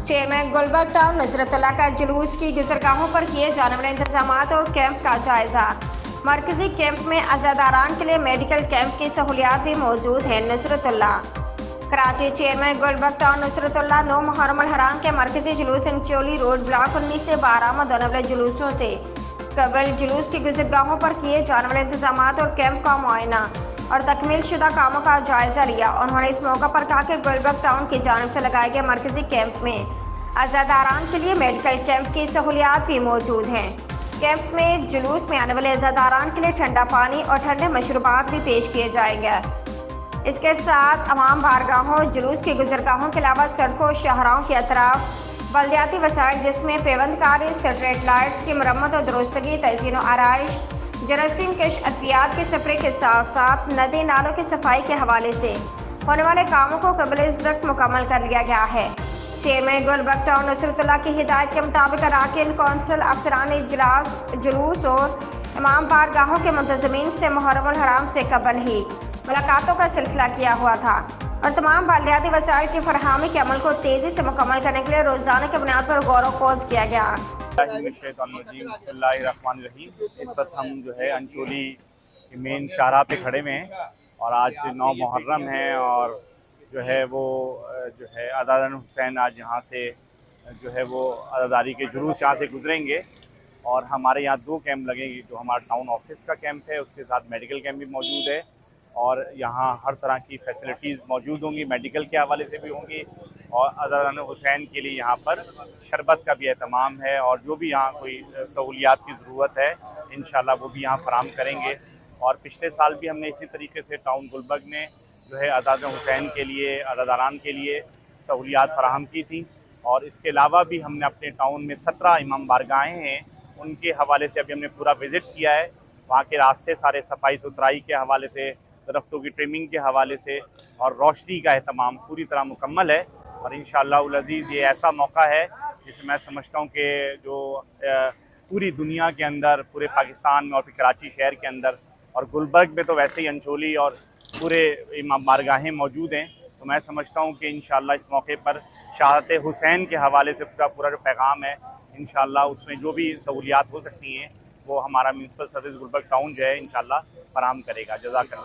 Chairman Gulberg town नुसरतुल्लाह का जुलूस की गुजरगाहों पर किए जाने वाले इंतजाम और कैंप का जायजा। मरकजी कैंप में अज़ादारान के लिए मेडिकल कैंप की सहूलियात भी मौजूद है। नुसरतुल्लाह कराची चेयरमैन गुलबर्ग टाउन नुसरतुल्लाह 9 मुहर्रम अल हराम के मरकजी जुलूस इंचोली रोड ब्लॉक 19 से 12 में होने वाले जुलूसों से कबल जुलूस की गुजरगाहों पर किए जाने वाले इंतजाम और कैंप का मुआयना और तकमील शुदा कामों का जायजा लिया। उन्होंने इस मौका पर कहा कि गुलबर्ग टाउन की जानिब से लगाए गए मरकजी कैंप में अज़ादारान के लिए मेडिकल कैंप की सहूलियात भी मौजूद हैं। कैंप में जुलूस में आने वाले अज़ादारान के लिए ठंडा पानी और ठंडे मशरूबात भी पेश किए जाएंगे। इसके साथ अवाम बारगाहों, जुलूस की गुजरगाहों के अलावा सड़कों, शाहराहों के अतराफ बल्दियाती वसाइल जिसमें पेवंदकारी, स्ट्रीट लाइट्स की मरम्मत और दुरुस्तगी, तज़ीन और आराइश, जरासीम कश अद्वियात के स्प्रे के साथ साथ नदी नालों की सफाई के हवाले से होने वाले कामों को क़ब्ल-ए-वक्त मुकम्मल कर लिया गया है। चेयरमैन गुलबर्ग टाउन नुसरतुल्लाह की हिदायत के मुताबिक अरकान कौंसिल, अफसरान इजलास, जुलूस और इमाम बारगाहों के मुंतज़मीन से मुहर्रम अल हराम से कबल ही मुलाकातों का सिलसिला किया हुआ था और तमाम बल्दियाती वसाइल की फरहमी के अमल को तेज़ी से मुकम्मल करने के लिए रोज़ाना की बुनियाद पर गौर व खोज किया गया। इस वक्त हम जो है अंचोली मेन शाहराह पे खड़े में हैं और आज 9 मुहर्रम है और जो है वो जो है अज़ादारान हुसैन आज यहाँ से जो है वो अज़ादारी के जुलूस यहाँ से गुजरेंगे और हमारे यहाँ 2 कैंप लगेंगे। जो हमारा टाउन ऑफिस का कैंप है उसके साथ मेडिकल कैंप भी मौजूद है और यहाँ हर तरह की फैसिलिटीज़ मौजूद होंगी, मेडिकल के हवाले से भी होंगी और अज़ादारान हुसैन के लिए यहाँ पर शरबत का भी एहतमाम है और जो भी यहाँ कोई सहूलियात की ज़रूरत है इंशाल्लाह वो भी यहाँ फराहम करेंगे। और पिछले साल भी हमने इसी तरीके से टाउन गुलबर्ग में जो है अज़ादारान हुसैन के लिए, अज़ादारान के लिए सहूलियात फराहम की थी और इसके अलावा भी हमने अपने टाउन में 17 इमाम बारगाहें हैं, उनके हवाले से अभी हमने पूरा विज़िट किया है। वहाँ के रास्ते सारे सफाई सुथराई के हवाले से, दरख्तों की ट्रिमिंग के हवाले से और रोशनी का एहतमाम पूरी तरह मुकम्मल है और इंशाअल्लाह उल अज़ीज़ ये ऐसा मौका है जिसे मैं समझता हूँ कि जो पूरी दुनिया के अंदर, पूरे पाकिस्तान में और फिर कराची शहर के अंदर और गुलबर्ग में तो वैसे ही अंचोली और पूरे इमाम बारगाहें मौजूद हैं, तो मैं समझता हूँ कि इंशाअल्लाह इस मौके पर शहादत हुसैन के हवाले से पूरा जो पैगाम है इंशाअल्लाह उसमें जो भी सहूलियात हो सकती हैं वो हमारा म्यूनसिपल सर्विस गुलबर्ग टाउन जो है इंशाअल्लाह फराहम करेगा। जज़ाकल्लाह।